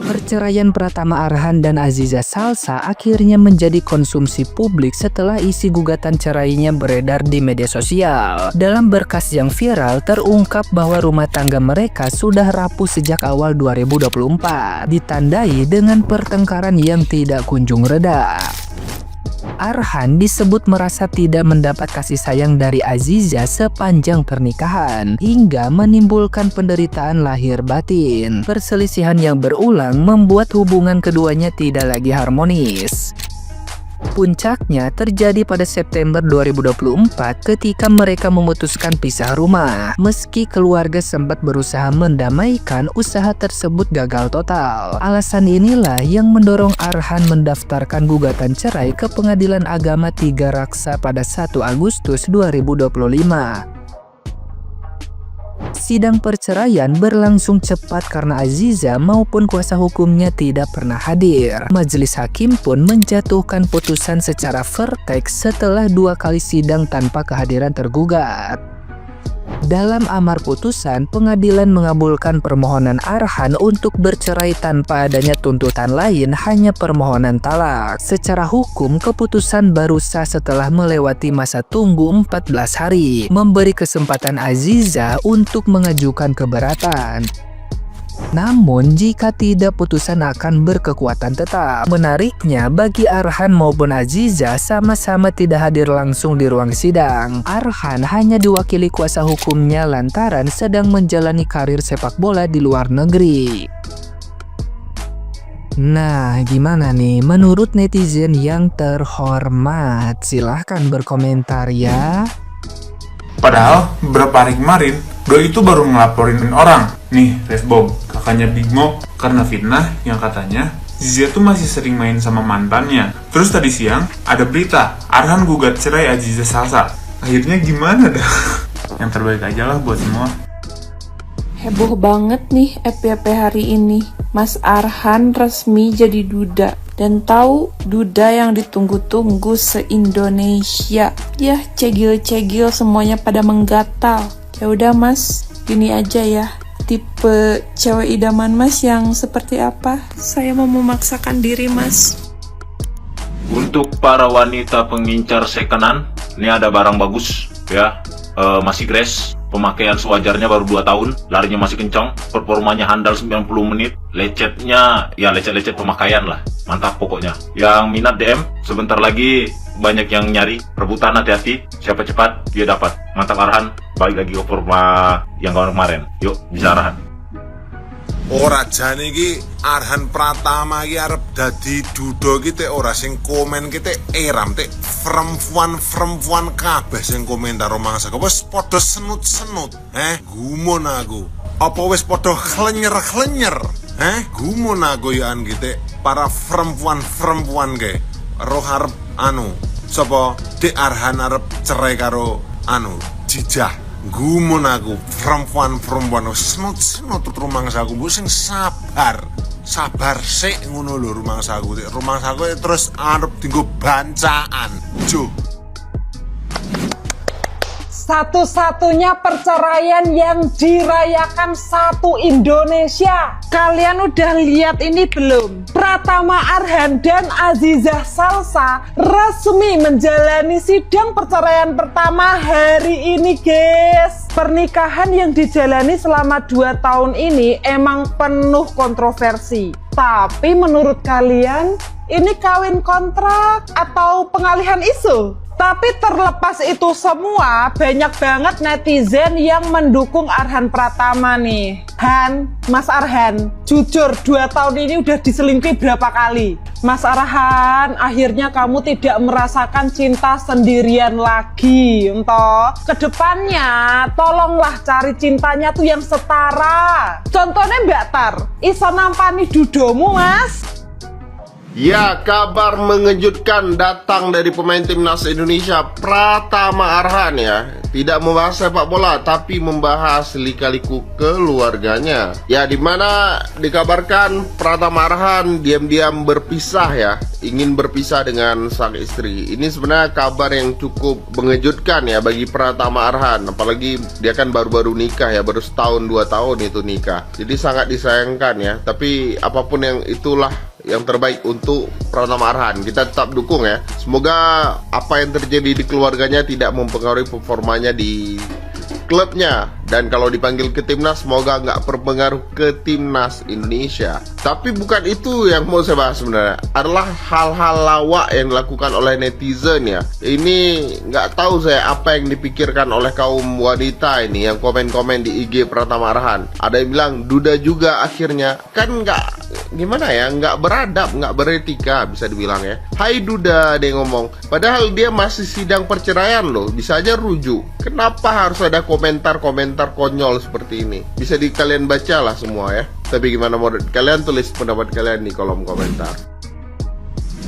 Perceraian Pratama Arhan dan Aziza Salsa akhirnya menjadi konsumsi publik setelah isi gugatan cerainya beredar di media sosial. Dalam berkas yang viral, terungkap bahwa rumah tangga mereka sudah rapuh sejak awal 2024, ditandai dengan pertengkaran yang tidak kunjung reda. Arhan disebut merasa tidak mendapat kasih sayang dari Aziza sepanjang pernikahan, hingga menimbulkan penderitaan lahir batin. Perselisihan yang berulang membuat hubungan keduanya tidak lagi harmonis. Puncaknya terjadi pada September 2024 ketika mereka memutuskan pisah rumah. Meski keluarga sempat berusaha mendamaikan, usaha tersebut gagal total. Alasan inilah yang mendorong Arhan mendaftarkan gugatan cerai ke Pengadilan Agama Tiga Raksa pada 1 Agustus 2025. Sidang perceraian berlangsung cepat karena Aziza maupun kuasa hukumnya tidak pernah hadir. Majelis hakim pun menjatuhkan putusan secara vertek setelah 2 kali sidang tanpa kehadiran tergugat. Dalam amar putusan, pengadilan mengabulkan permohonan Arhan untuk bercerai tanpa adanya tuntutan lain, hanya permohonan talak. Secara hukum, keputusan baru sah setelah melewati masa tunggu 14 hari, memberi kesempatan Aziza untuk mengajukan keberatan. Namun, jika tidak, putusan akan berkekuatan tetap. Menariknya, bagi Arhan maupun Aziza sama-sama tidak hadir langsung di ruang sidang. Arhan hanya diwakili kuasa hukumnya lantaran sedang menjalani karir sepak bola di luar negeri. Nah, gimana nih menurut netizen yang terhormat? Silahkan berkomentar ya. Padahal beberapa hari kemarin, Doi itu baru ngelaporin orang. Nih, Resbom, kakaknya Big Mo, karena fitnah yang katanya Zizia tuh masih sering main sama mantannya. Terus tadi siang, ada berita, Arhan gugat cerai Aziza Salsa. Akhirnya gimana dah? Yang terbaik aja lah buat semua. Heboh banget nih FYP hari ini. Mas Arhan resmi jadi duda. Dan tahu duda yang ditunggu-tunggu se-Indonesia. Yah, cegil-cegil semuanya pada menggatal. Ya udah Mas, gini aja ya. Tipe cewek idaman Mas yang seperti apa? Saya mau memaksakan diri Mas. Untuk para wanita pengincar sekenan, ini ada barang bagus ya. Masih grass, pemakaian sewajarnya baru 2 tahun, larinya masih kencang, performanya handal 90 menit, lecetnya ya lecet-lecet pemakaian lah, mantap pokoknya. Yang minat DM, sebentar lagi banyak yang nyari, rebutan hati-hati, siapa cepat dia dapat. Mantap Arhan, balik lagi ke forma yang kemarin, yuk bisa Arhan. Ora jane iki Arhan Pratama iki arep dadi duda iki teh ora sing komen ki teh eram teh perempuan kabeh sing komentar mangsa wis padha senut-senut. Gumun aku. Apa wis padha klenyer-klenyer? Gumun aku ya an gitu para perempuan ke. Roh arep sapa Dek Arhan arep cerai karo Jijah. Gumun aku, perempuan senut rumangsaku, sing sabar sik ngono lho rumangsaku terus arep dienggo bancaan jo. Satu-satunya perceraian yang dirayakan satu Indonesia. Kalian udah lihat ini belum? Pratama Arhan dan Aziza Salsa resmi menjalani sidang perceraian pertama hari ini guys. Pernikahan yang dijalani selama 2 tahun ini emang penuh kontroversi. Tapi menurut kalian ini kawin kontrak atau pengalihan isu? Tapi terlepas itu semua, banyak banget netizen yang mendukung Arhan Pratama nih. Mas Arhan, jujur 2 tahun ini udah diselingkuhi berapa kali? Mas Arhan, akhirnya kamu tidak merasakan cinta sendirian lagi. Entah, kedepannya tolonglah cari cintanya tuh yang setara. Contohnya Mbak Tar, iso nampani dudomu mas. Ya, kabar mengejutkan datang dari pemain timnas Indonesia Pratama Arhan ya. Tidak membahas sepak bola tapi membahas lika-liku keluarganya. Ya, dimana dikabarkan Pratama Arhan diam-diam berpisah ya ingin berpisah dengan sang istri. Ini sebenarnya kabar yang cukup mengejutkan ya bagi Pratama Arhan. Apalagi dia kan baru-baru nikah ya, baru setahun 2 tahun itu nikah. Jadi sangat disayangkan ya. Tapi apapun yang itulah yang terbaik untuk Pratama Arhan. Kita tetap dukung ya. Semoga apa yang terjadi di keluarganya tidak mempengaruhi performanya di klubnya, dan kalau dipanggil ke timnas semoga nggak berpengaruh ke timnas Indonesia. Tapi bukan itu yang mau saya bahas sebenarnya, adalah hal-hal lawak yang dilakukan oleh netizen ya. Ini nggak tahu saya apa yang dipikirkan oleh kaum wanita ini yang komen-komen di IG Pratama Arhan. Ada yang bilang duda juga akhirnya, kan nggak gimana ya, nggak beradab, nggak beretika bisa dibilang ya. Hai duda, dia ngomong, padahal dia masih sidang perceraian loh, bisa aja rujuk. Kenapa harus ada komentar-komentar konyol seperti ini? Bisa kalian baca lah semua ya. Tapi gimana menurut kalian, tulis pendapat kalian di kolom komentar.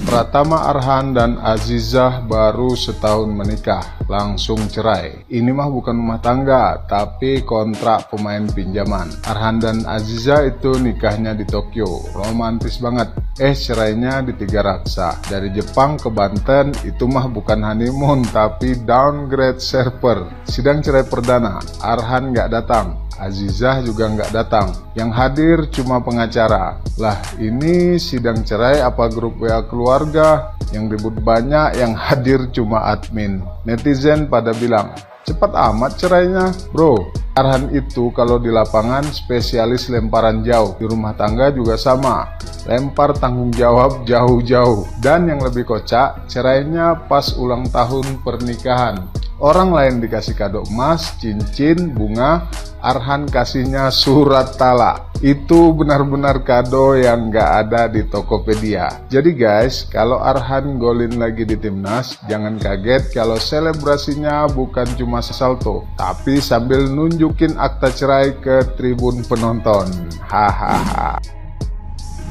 Pratama Arhan dan Azizah baru setahun menikah, langsung cerai. Ini mah bukan rumah tangga, tapi kontrak pemain pinjaman. Arhan dan Azizah itu nikahnya di Tokyo, romantis banget. Cerainya di Tiga Raksa. Dari Jepang ke Banten, itu mah bukan honeymoon, tapi downgrade server. Sidang cerai perdana, Arhan nggak datang, Azizah juga nggak datang. Yang hadir cuma pengacara. Lah ini sidang cerai apa grup WA keluarga? Yang ribut banyak, yang hadir cuma admin. Netizen pada bilang, cepat amat cerainya bro. Arhan itu kalau di lapangan spesialis lemparan jauh. Di rumah tangga juga sama, lempar tanggung jawab jauh-jauh. Dan yang lebih kocak, cerainya pas ulang tahun pernikahan. Orang lain dikasih kado emas, cincin, bunga, Arhan kasihnya surat talak. Itu benar-benar kado yang nggak ada di Tokopedia. Jadi guys, kalau Arhan golin lagi di timnas, jangan kaget kalau selebrasinya bukan cuma salto, tapi sambil nunjukin akta cerai ke tribun penonton. Hahaha.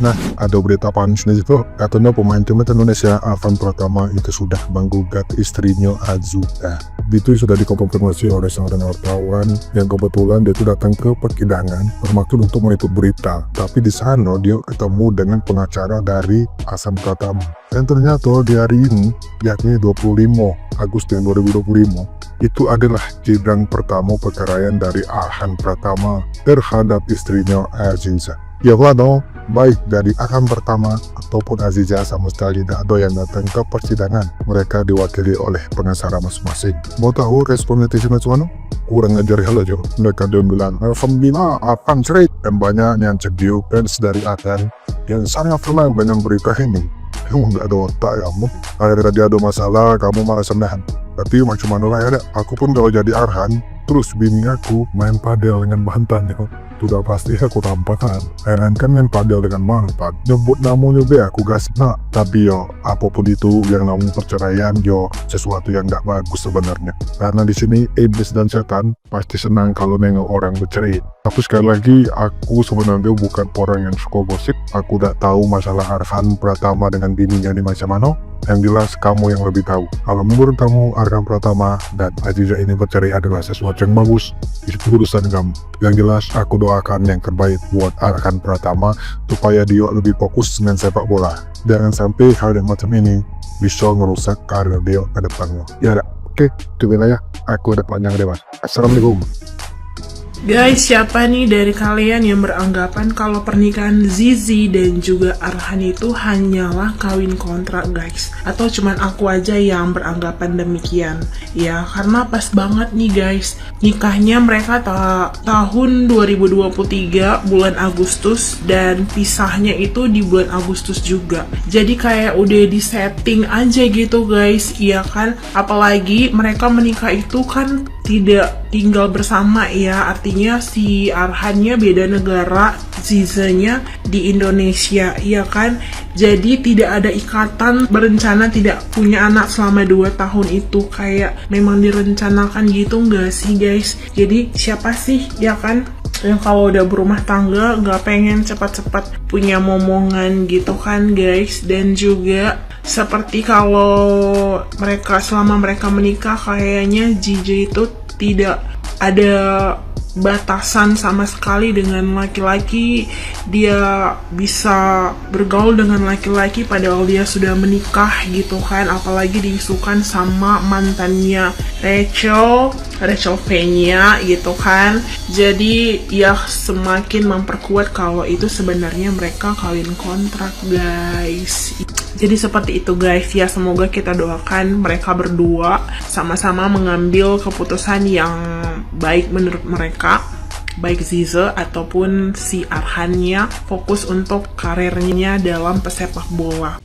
Nah, ada berita panas nih itu, katanya pemain timnas Indonesia Arhan Pratama itu sudah menggugat istrinya Azuka. Itu sudah dikonfirmasi oleh seorang wartawan yang kebetulan dia itu datang ke persidangan bermaksud untuk meliput berita. Tapi di sana dia ketemu dengan pengacara dari Arhan Pratama. Dan ternyata di hari ini, yakni 25 Agustus 2025, itu adalah sidang pertama perceraian dari Arhan Pratama terhadap istrinya Azizah. Ya dong, baik dari Arhan Pratama ataupun Azizah sama sekali tidak ada yang datang ke persidangan. Mereka diwakili oleh pengacara masing-masing. Mau tahu respon netizen mana? Kurang ajar hal aja. Mereka dia bilang, Alhamdulillah akan cerai. Dan banyak yang cediu fans dari Arhan yang sangat pernah banyak berita ini. Kamu nggak ada otak kamu. Akhirnya dia ada masalah, kamu malah senang. Tapi macam mana lah ya, aku pun kalau jadi Arhan, terus bini aku main padel dengan mantannya. Sudah pasti aku tampakkan. Arhan kan main padel dengan mantan. Nyebut namanya be aku gas nak. Tapi yo, apapun itu yang namanya perceraian yo sesuatu yang nggak bagus sebenarnya. Karena di sini iblis dan setan pasti senang kalau nengok orang bercerai. Tapi sekali lagi aku sebenarnya bukan orang yang suka gosip. Aku tidak tahu masalah Arhan Pratama dengan bininya di macam mana. Yang jelas kamu yang lebih tahu. Kalau menurut kamu Arhan Pratama dan Azizah ini bercerai adalah sesuatu yang bagus, itu urusan kamu. Yang jelas aku doakan yang terbaik buat Arhan Pratama supaya dia lebih fokus dengan sepak bola. Jangan sampai hal yang macam ini bisa merusak karir dia ke depannya. Ya, oke, itu ya. Aku udah panjang deh mas. Assalamualaikum. Guys, siapa nih dari kalian yang beranggapan kalau pernikahan Zizi dan juga Arhan itu hanyalah kawin kontrak guys? Atau cuman aku aja yang beranggapan demikian? Ya, karena pas banget nih guys, nikahnya mereka tahun 2023 bulan Agustus dan pisahnya itu di bulan Agustus juga. Jadi kayak udah disetting aja gitu guys, iya kan? Apalagi mereka menikah itu kan tidak tinggal bersama ya, artinya si Arhannya beda negara, Zizanya di Indonesia, ya kan? Jadi tidak ada ikatan, berencana tidak punya anak selama 2 tahun itu, kayak memang direncanakan gitu nggak sih guys? Jadi siapa sih ya kan yang kalau udah berumah tangga nggak pengen cepat-cepat punya momongan gitu kan guys? Dan juga seperti kalau selama mereka menikah kayaknya JJ itu tidak ada batasan sama sekali dengan laki-laki, dia bisa bergaul dengan laki-laki padahal dia sudah menikah gitu kan, apalagi diisukan sama mantannya Rachel Peña gitu kan. Jadi ya semakin memperkuat kalau itu sebenarnya mereka kawin kontrak, guys. Jadi seperti itu guys ya, semoga kita doakan mereka berdua sama-sama mengambil keputusan yang baik menurut mereka, baik Ziza ataupun si Arhannya fokus untuk karirnya dalam pesepak bola.